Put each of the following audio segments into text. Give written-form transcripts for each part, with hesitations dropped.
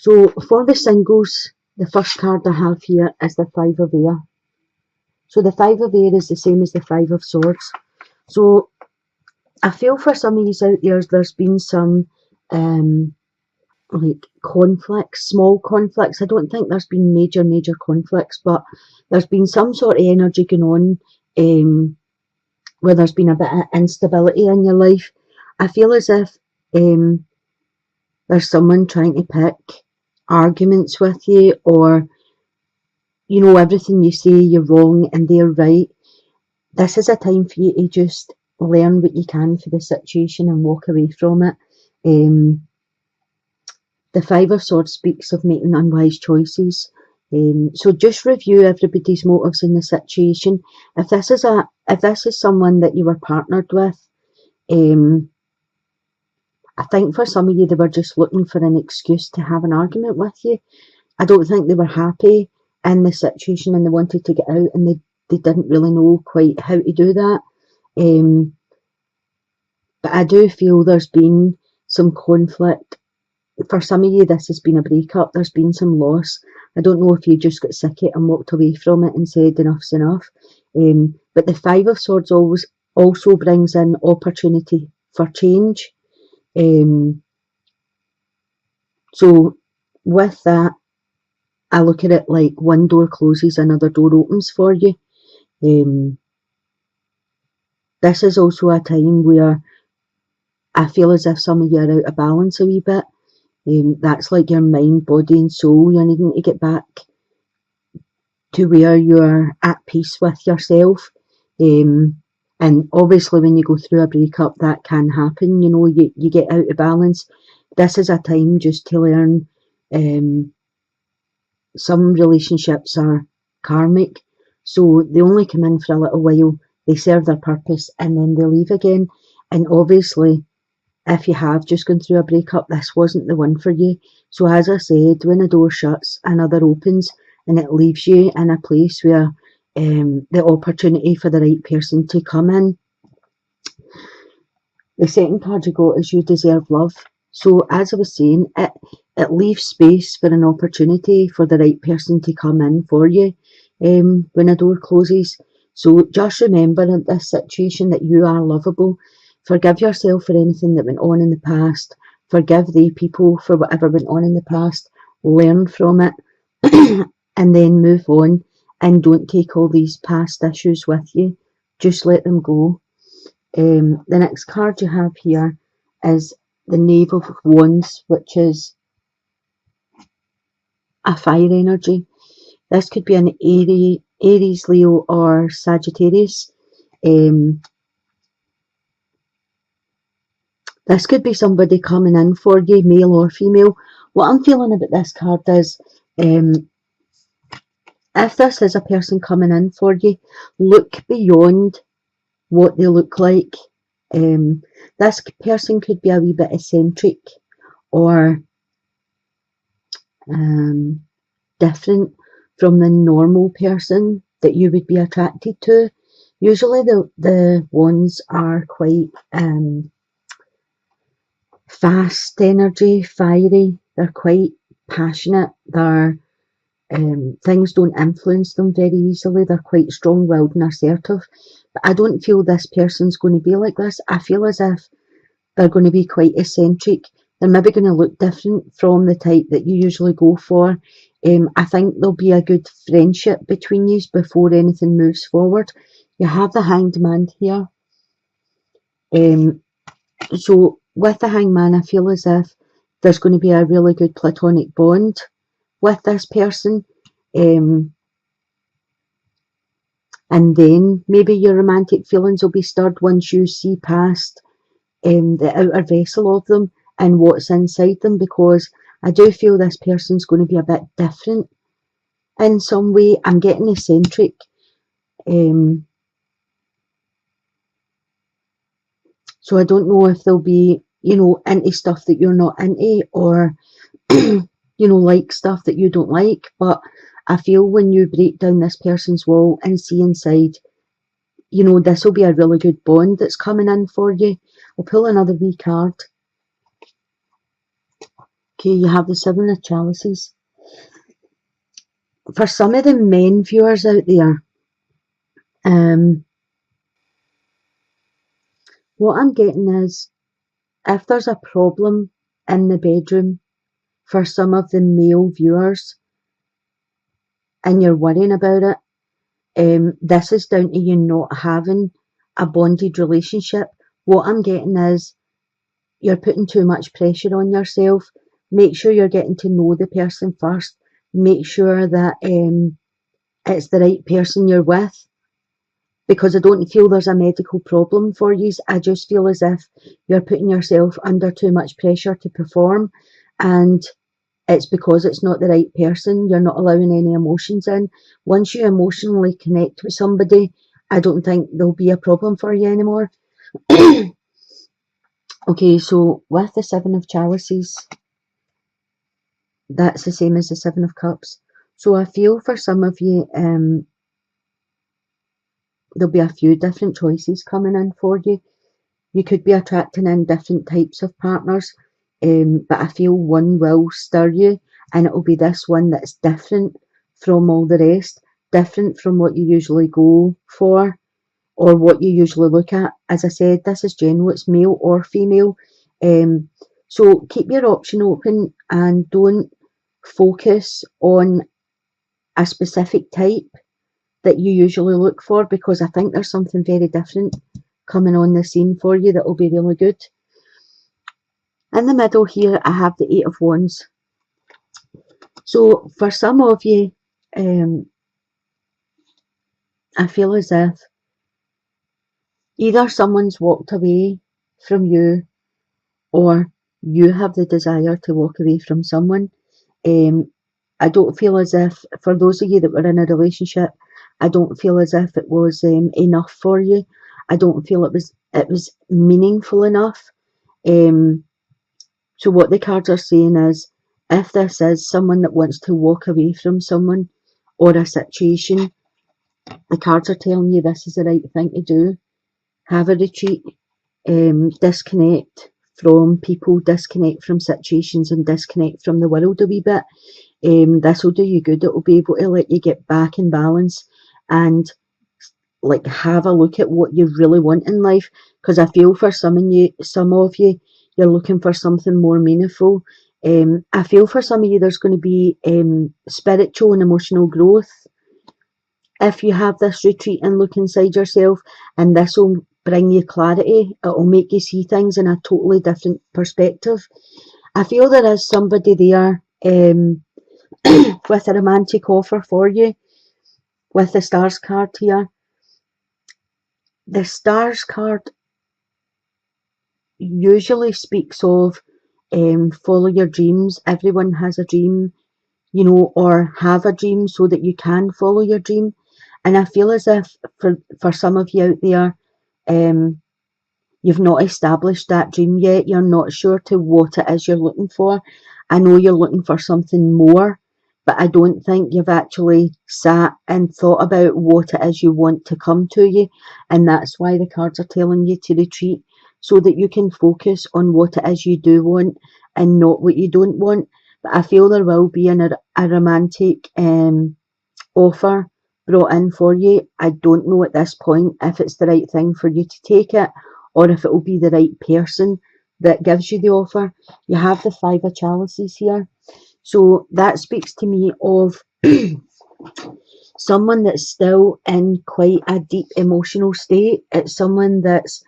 So for the singles, the first card I have here is the Five of Air. So the Five of Air is the same as the Five of Swords. So I feel for some of you out there, there's been some like conflicts, small conflicts. I don't think there's been major conflicts, but there's been some sort of energy going on where there's been a bit of instability in your life. I feel as if there's someone trying to pick arguments with you, or everything you say you're wrong and they're right. This is a time for you to just learn what you can for the situation and walk away from it. The Five of Swords speaks of making unwise choices. So just review everybody's motives in the situation. If this is someone that you were partnered with, I think for some of you they were just looking for an excuse to have an argument with you. I don't think they were happy in the situation and they wanted to get out, and they didn't really know quite how to do that. But I do feel there's been some conflict. For some of you, this has been a breakup. There's been some loss. I don't know if you just got sick of it and walked away from it and said enough's enough. But the Five of Swords always also brings in opportunity for change. So with that, I look at it like one door closes, another door opens for you. This is also a time where I feel as if some of you are out of balance a wee bit. That's like your mind, body and soul. You're needing to get back to where you're at peace with yourself. And obviously when you go through a breakup, that can happen. You get out of balance. This is a time just to learn. Some relationships are karmic, so they only come in for a little while, they serve their purpose, and then they leave again. And obviously, if you have just gone through a breakup, this wasn't the one for you. So as I said, when a door shuts, another opens, and it leaves you in a place where the opportunity for the right person to come in. The second card you got is You Deserve Love. So as I was saying, it leaves space for an opportunity for the right person to come in for you when a door closes. So just remember in this situation that you are lovable. Forgive yourself for anything that went on in the past. Forgive the people for whatever went on in the past. Learn from it and then move on, and don't take all these past issues with you. Just let them go. The next card you have here is the Knave of Wands, which is a fire energy. This could be an Aries, Leo or Sagittarius. This could be somebody coming in for you, male or female. What I'm feeling about this card is, if this is a person coming in for you, look beyond what they look like. This person could be a wee bit eccentric or different from the normal person that you would be attracted to. Usually the ones are quite fast energy, fiery. They're quite passionate. Things don't influence them very easily. They're quite strong-willed and assertive. But I don't feel this person's going to be like this. I feel as if they're going to be quite eccentric. They're maybe going to look different from the type that you usually go for. I think there'll be a good friendship between you before anything moves forward. You have the Hanged Man here. So with the Hanged Man, I feel as if there's going to be a really good platonic bond with this person. And then maybe your romantic feelings will be stirred once you see past the outer vessel of them and what's inside them, because I do feel this person's going to be a bit different in some way. I'm getting eccentric. So I don't know if they'll be, into stuff that you're not into, or, like stuff that you don't like. But I feel when you break down this person's wall and see inside, this will be a really good bond that's coming in for you. I'll pull another wee card. Okay, you have the Seven of Chalices. For some of the men viewers out there, what I'm getting is, if there's a problem in the bedroom for some of the male viewers and you're worrying about it, this is down to you not having a bonded relationship. What I'm getting is, you're putting too much pressure on yourself. Make sure you're getting to know the person first. Make sure that it's the right person you're with. Because I don't feel there's a medical problem for you. I just feel as if you're putting yourself under too much pressure to perform, and it's because it's not the right person. You're not allowing any emotions in. Once you emotionally connect with somebody, I don't think there'll be a problem for you anymore. Okay, so with the Seven of Chalices, that's the same as the Seven of Cups. So I feel for some of you, there'll be a few different choices coming in for you. You could be attracting in different types of partners, but I feel one will stir you, and it will be this one that's different from all the rest, different from what you usually go for or what you usually look at. As I said, this is general, it's male or female. So keep your option open and don't focus on a specific type that you usually look for, because I think there's something very different coming on the scene for you that will be really good. In the middle here, I have the Eight of Wands. So for some of you, I feel as if either someone's walked away from you, or you have the desire to walk away from someone. I don't feel as if, for those of you that were in a relationship, I don't feel as if it was enough for you. I don't feel it was meaningful enough. So what the cards are saying is, if this is someone that wants to walk away from someone or a situation, the cards are telling you this is the right thing to do. Have a retreat, disconnect from people, disconnect from situations, and disconnect from the world a wee bit. This will do you good. It will be able to let you get back in balance and like have a look at what you really want in life. Because I feel for some of you, you're looking for something more meaningful. I feel for some of you there's going to be spiritual and emotional growth if you have this retreat and look inside yourself, and this will bring you clarity. It will make you see things in a totally different perspective. I feel there is somebody there with a romantic offer for you with the Stars card here. The Stars card usually speaks of follow your dreams. Everyone has a dream, you know, or have a dream so that you can follow your dream. And I feel as if for some of you out there, you've not established that dream yet. You're not sure to what it is you're looking for. I know you're looking for something more, but I don't think you've actually sat and thought about what it is you want to come to you. And that's why the cards are telling you to retreat, so that you can focus on what it is you do want and not what you don't want. But I feel there will be a romantic offer brought in for you. I don't know at this point if it's the right thing for you to take it, or if it will be the right person that gives you the offer. You have the Five of Chalices here. So that speaks to me of someone that's still in quite a deep emotional state. It's someone that's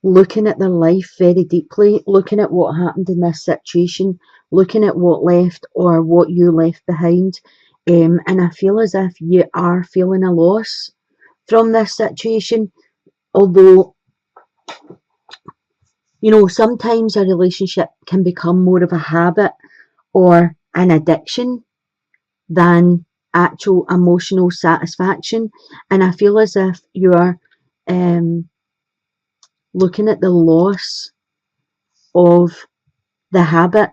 looking at their life very deeply, looking at what happened in this situation, looking at what left or what you left behind. And I feel as if you are feeling a loss from this situation, although, you know, sometimes a relationship can become more of a habit or an addiction than actual emotional satisfaction. And I feel as if you're looking at the loss of the habit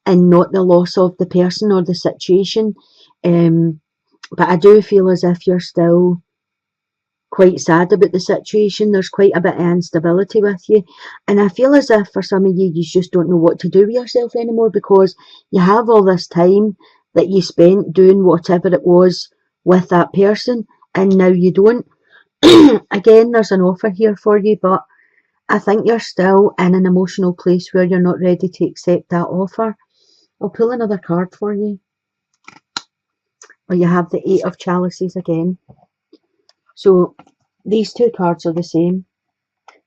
and not the loss of the person or the situation. But I do feel as if you're still quite sad about the situation. There's quite a bit of instability with you. And I feel as if for some of you, you just don't know what to do with yourself anymore, because you have all this time that you spent doing whatever it was with that person, and now you don't. Again, there's an offer here for you, but I think you're still in an emotional place where you're not ready to accept that offer. I'll pull another card for you. Or you have the Eight of Chalices again. So these two cards are the same.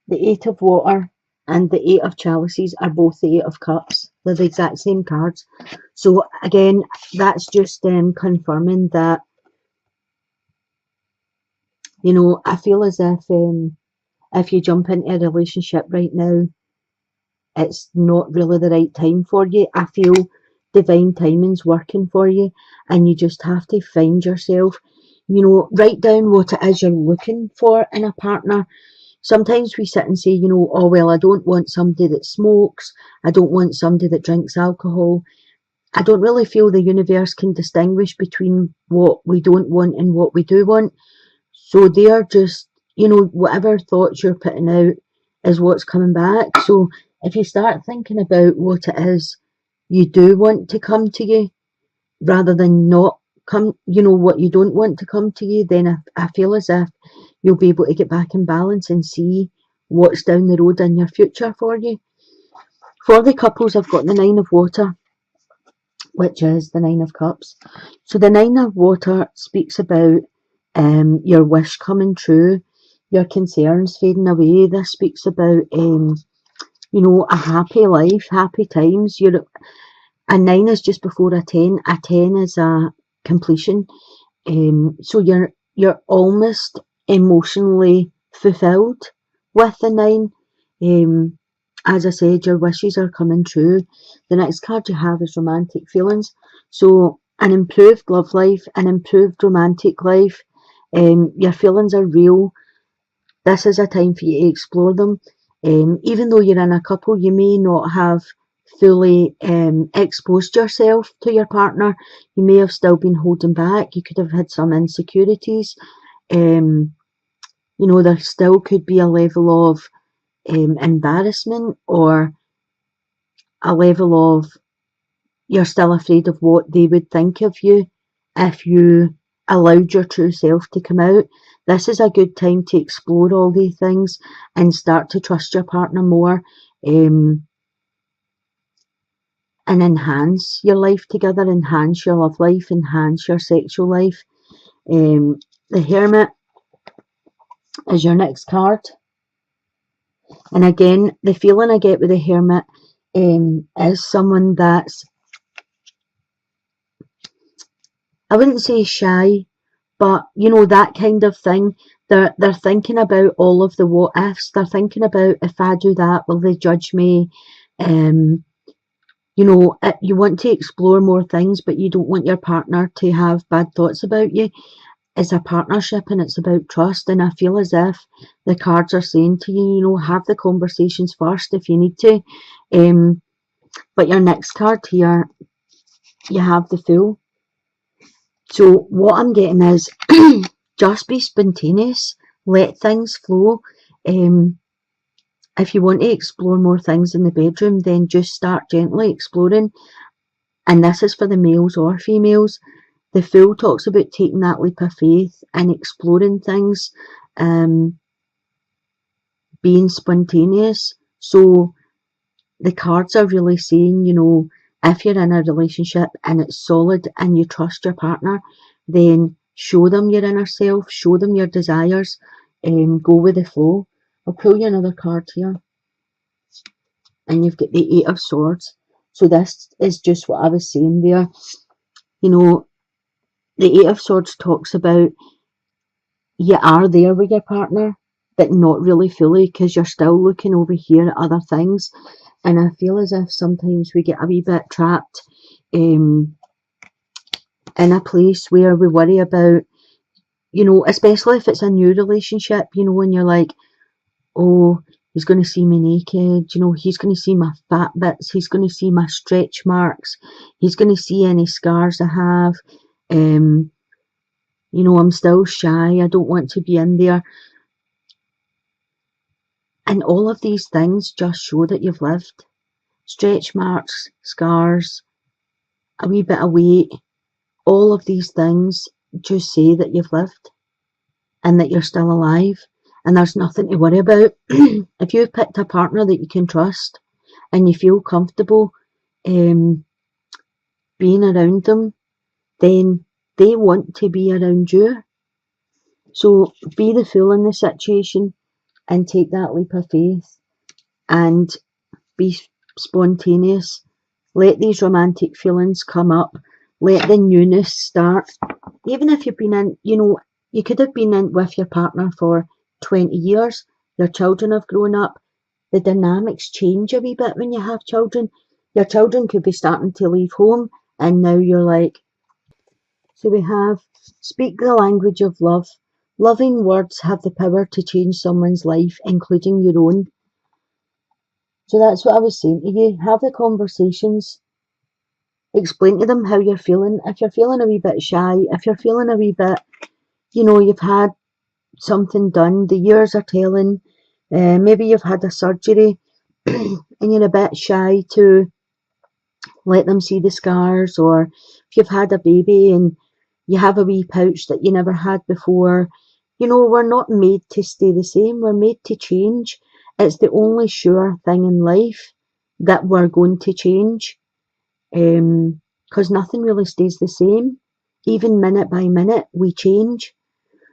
The Eight of Water and the Eight of Chalices are both the Eight of Cups. They're the exact same cards. So again, that's just confirming that, you know, I feel as if you jump into a relationship right now, it's not really the right time for you. I feel divine timing's working for you, and you just have to find yourself. You know, write down what it is you're looking for in a partner. Sometimes we sit and say, you know, oh, well, I don't want somebody that smokes. I don't want somebody that drinks alcohol. I don't really feel the universe can distinguish between what we don't want and what we do want. So they're just, you know, whatever thoughts you're putting out is what's coming back. So if you start thinking about what it is you do want to come to you, rather than not come, you know, what you don't want to come to you, then I feel as if you'll be able to get back in balance and see what's down the road in your future for you. For the couples, I've got the Nine of Water, which is the Nine of Cups. So the Nine of Water speaks about your wish coming true, your concerns fading away. This speaks about, you know, a happy life, happy times. A 9 is just before a 10. A 10 is a completion. So you're almost emotionally fulfilled with the 9. As I said, your wishes are coming true. The next card you have is romantic feelings. So an improved love life, an improved romantic life. Your feelings are real. This is a time for you to explore them. Even though you're in a couple, you may not have fully exposed yourself to your partner. You may have still been holding back. You could have had some insecurities. You know, there still could be a level of embarrassment, or a level of you're still afraid of what they would think of you if you allowed your true self to come out. This is a good time to explore all these things and start to trust your partner more, and enhance your life together, enhance your love life, enhance your sexual life. The Hermit is your next card. And again, the feeling I get with the Hermit is someone that's, I wouldn't say shy, but you know, that kind of thing. They're thinking about all of the what ifs. They're thinking about, if I do that, will they judge me? You know, you want to explore more things, but you don't want your partner to have bad thoughts about you. It's a partnership and it's about trust. And I feel as if the cards are saying to you, you know, have the conversations first if you need to. But your next card here, you have the Fool. So what I'm getting is just be spontaneous, let things flow. If you want to explore more things in the bedroom, then just start gently exploring. And this is for the males or females. The Fool talks about taking that leap of faith and exploring things, being spontaneous. So the cards are really saying, you know, if you're in a relationship and it's solid and you trust your partner, then show them your inner self, show them your desires, go with the flow. I'll pull you another card here. And you've got the Eight of Swords. So this is just what I was saying there. You know, the Eight of Swords talks about you are there with your partner, but not really fully, because you're still looking over here at other things. And I feel as if sometimes we get a wee bit trapped in a place where we worry about, you know, especially if it's a new relationship, you know, when you're like, oh, he's going to see me naked, you know, he's going to see my fat bits, he's going to see my stretch marks, he's going to see any scars I have. You I'm still shy, I don't want to be in there. And all of these things just show that you've lived. Stretch marks, scars, a wee bit of weight, all of these things just say that you've lived and that you're still alive and there's nothing to worry about. If you've picked a partner that you can trust and you feel comfortable being around them, then they want to be around you. So be the fool in the situation and take that leap of faith and be spontaneous. Let these romantic feelings come up. Let the newness start. Even if you've been in, you could have been in with your partner for 20 years. Your children have grown up. The dynamics change a wee bit when you have children. Your children could be starting to leave home and now you're like, so we have speak the language of love. Loving words have the power to change someone's life, including your own. So that's what I was saying to you. Have the conversations. Explain to them how you're feeling. If you're feeling a wee bit shy, if you're feeling a wee bit, you've had something done, the years are telling, maybe you've had a surgery and you're a bit shy to let them see the scars, or if you've had a baby and you have a wee pouch that you never had before. We're not made to stay the same, we're made to change. It's the only sure thing in life that we're going to change, because nothing really stays the same. Even minute by minute, we change.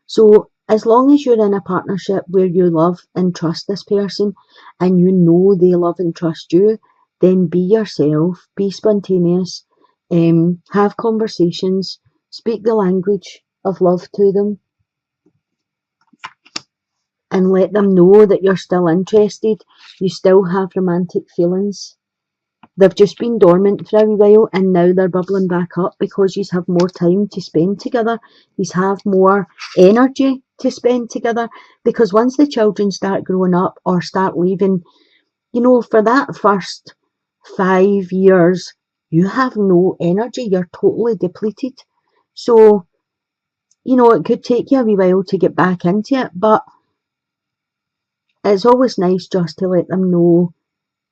So as long as you're in a partnership where you love and trust this person and you know they love and trust you, then be yourself, be spontaneous, have conversations, speak the language of love to them, and let them know that you're still interested, you still have romantic feelings. They've just been dormant for a wee while and now they're bubbling back up because you have more time to spend together. You have more energy to spend together, because once the children start growing up or start leaving, for that first 5 years, you have no energy. You're totally depleted. So, it could take you a wee while to get back into it, but it's always nice just to let them know,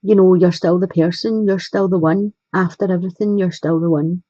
you're still the person, you're still the one. After everything, you're still the one.